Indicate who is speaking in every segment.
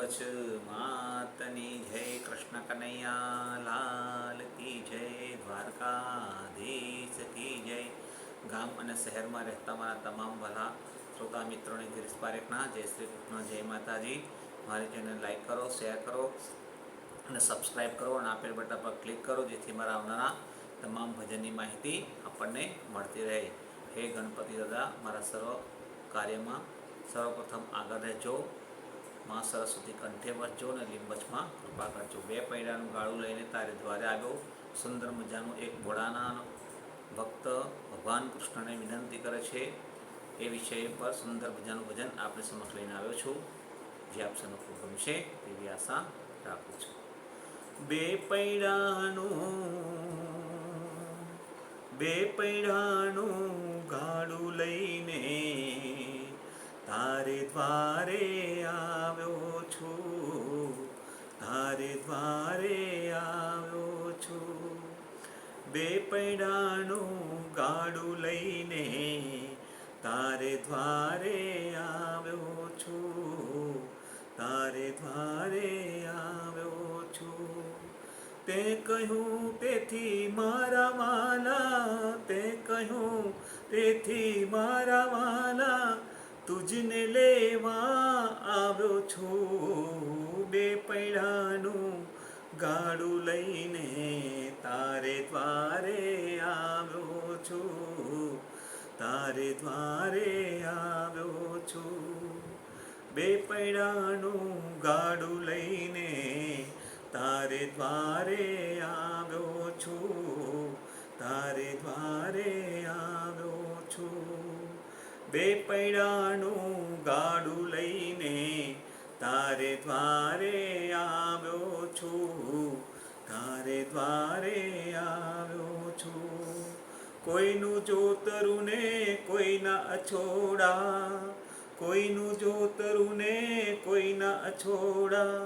Speaker 1: કચ્છ માતની જય, કૃષ્ણ કનૈયા લાલ કી જય, દ્વારકાધીશ કી જય. ગામ અને શહેરમાં રહેતા મારા તમામ ભલા શ્રોતા મિત્રોને ગિરીશ પારેખના જય શ્રી કૃષ્ણ, જય માતાજી. મારી ચેનલ લાઈક કરો, શેર કરો અને સબસ્ક્રાઈબ કરો અને આપેલ બટન પર ક્લિક કરો, જેથી મારા આવનારા તમામ ભજનની માહિતી આપણને મળતી રહે. હે ગણપતિ દાદા, મારા સર્વ કાર્યમાં સર્વપ્રથમ આગળ રહેજો. માં સરસ્વતી કંઠે વચજો અને લીંબચમાં કૃપા કરજો. બે પૈડાનું ગાળું લઈને તારે દ્વારે આવ્યો. સુંદર મજાનું એક ભોળાના ભક્ત ભગવાન કૃષ્ણને વિનંતી કરે છે એ વિષય પર સુંદર મજાનું ભજન આપણી સમક્ષ લઈને આવ્યો છું, જે આપ સૌને ખૂબ ગમશે તેવી આશા રાખું છું. બે પૈડાનું ગાડું લઈને તારે દ્વારે આવ્યો છું, તારે દ્વારે આવ્યો છું. બે પૈડાનું ગાડું લઈને તારે દ્વારે આવ્યો છું, તારે દ્વારે આવ્યો છું. તે કહ્યું તેથી મારા વાલા, તે કહ્યું તેથી મારા વાલા, તુજને લેવા આવ્યો છું. બે પૈડાનું ગાડું લઈને તારે દ્વારે આવ્યો છું, તારે દ્વારે આવ્યો છું. બે પૈડાનું ગાડું લઈને તારે દ્વારે આવ્યો છું, તારે દ્વારે આવ્યો છું. બે પૈડાનું ગાડું લઈને તારે દ્વારે આવ્યો છું, તારે દ્વારે આવ્યો છું. કોઈનું જોતરું ને કોઈના અછોડા, કોઈનું જોતરું ને કોઈના અછોડા,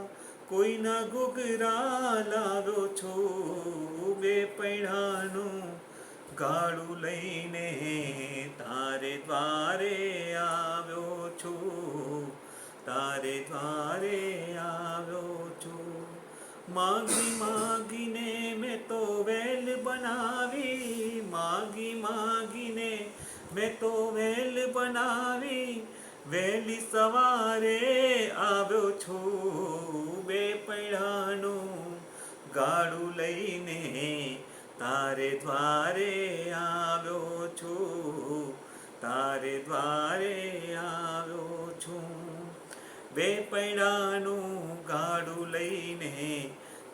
Speaker 1: કોઈના ઘૂઘરા લાવ્યો છું. બે પૈડાનું ગાડું લઈને તારે દ્વારે આવ્યો છું, તારે દ્વારે આવ્યો છું. માગી માગીને મેં તો વેલ બનાવી, માગી માગીને મેં તો વેલ બનાવી, વહેલી સવારે આવ્યો છું. બે પૈડાનું ગાડું લઈને તારે દ્વારે આવ્યો છું, તારે દ્વારે આવ્યો છું. બે પૈડાનું ગાડું લઈને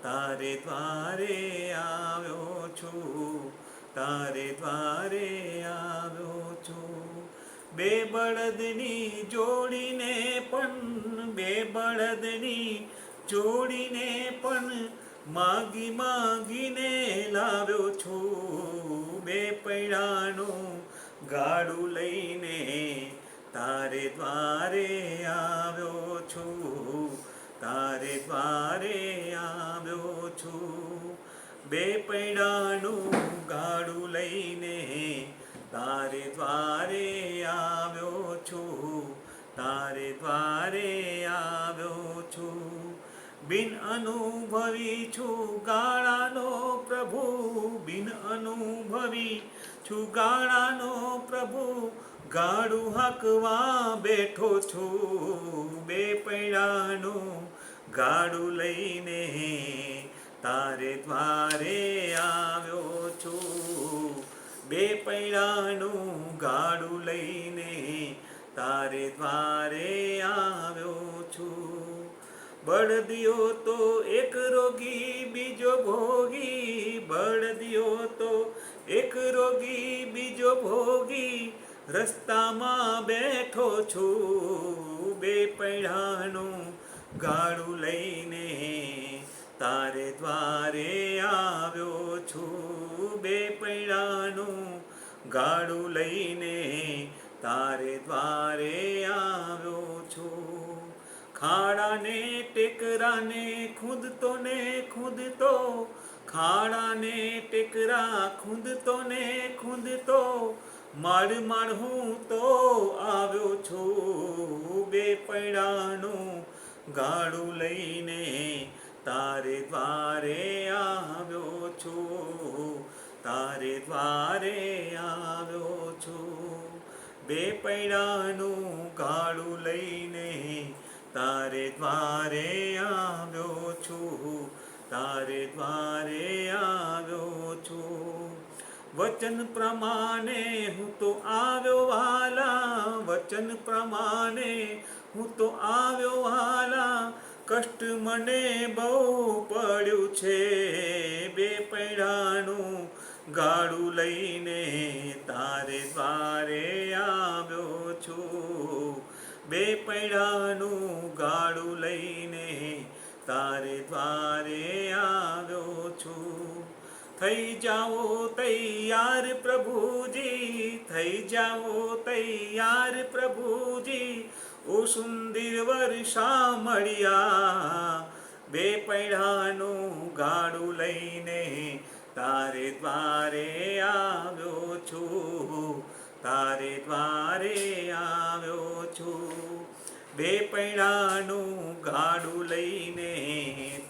Speaker 1: તારે દ્વારે આવ્યો છું, તારે દ્વારે આવ્યો છું. બે બળદની જોડીને પણ, બે બળદની જોડીને પણ માગી માગીને લાવ્યો છું. બે પૈડાનું ગાડું લઈને તારે દ્વારે આવ્યો છું, તારે દ્વારે આવ્યો છું. બે પૈડાનું ગાડું લઈને તારે દ્વારે આવ્યો છું, તારે દ્વારે આવ્યો છું. બિન અનુભવી છું ગાળાનો પ્રભુ, બિન અનુભવી છું ગાળાનો પ્રભુ, ગાડું હાંકવા બેઠો છું. બે પૈડાનું ગાડું લઈને તારે દ્વારે આવ્યો છું, બે પૈડાનું ગાડું લઈને તારે દ્વારે આવ્યો છું. બળદિયો તો એક રોગી બીજો ભોગી, બળદિયો તો એક રોગી બીજો ભોગી, રસ્તામાં બેઠો છું. બે પૈડાનું ગાડું લઈને તારે દ્વારે આવ્યો છું, બે પૈડાનું ગાડું લઈને તારે દ્વારે આવ્યો છું. ખાડાને ટેકરાને ખૂંદતો ને ખૂંદતો, ખાડાને ટેકરા ખૂંદતો ને ખૂંદતો, માડ માડ હું તો આવ્યો છું. બે પૈડાનું ગાડું લઈને તારે દ્વારે આવ્યો છું, તારે દ્વારે આવ્યો છું. બે પૈડાનું ગાડું લઈને તારે દ્વારે આવ્યો છું, તારે દ્વારે આવ્યો છું. વચન પ્રમાણે હું તો આવ્યો વાલા, વચન પ્રમાણે હું તો આવ્યો વાલા, કષ્ટ મને બહુ પડ્યું છે. બે પૈડાનું ગાડું લઈને તારે દ્વારે આવ્યો છું, બે પૈડાનું ગાડું લઈને તારે દ્વારે આવ્યો છું. થઈ જાઓ તૈયાર પ્રભુજી, થઈ જાઓ તૈયાર પ્રભુજી, ઓ સુંદર વર્ષા મળ્યા. બે પૈડાનું ગાડું લઈને તારે દ્વારે આવ્યો છું, તારે દ્વારે આવ્યો છું. બે પૈડાનું ગાડું લઈને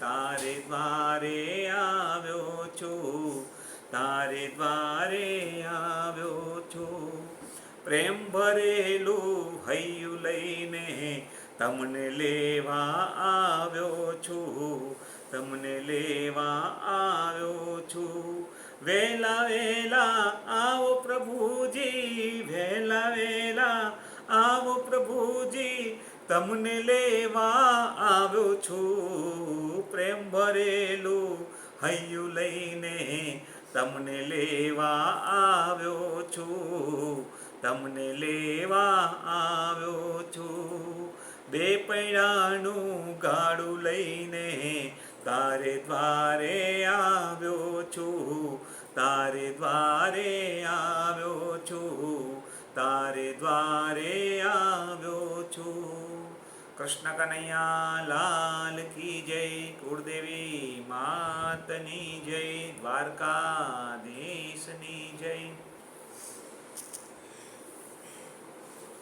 Speaker 1: તારે દ્વારે આવ્યો છું, તારે દ્વારે આવ્યો છું. પ્રેમ ભરેલું હૈયું લઈને તમને લેવા આવ્યો છું, તમને લેવા આવ્યો છું. વહેલા વહેલા આવો પ્રભુજી, વહેલા વહેલા આવો પ્રભુજી, તમને લેવા આવ્યો છું. પ્રેમ ભરેલું હૈયું લઈને તમને લેવા આવ્યો છું, તમને લેવા આવ્યો છું. બે પૈડાનું ગાડું લઈને તારે દ્વારે આવ્યો છું, તારે દ્વારે આવ્યો છું, તારે દ્વારે આવ્યો છું. કૃષ્ણ કનૈયા લાલ કી જય, કુળદેવી માતની જય, દ્વારકાધીશની જય.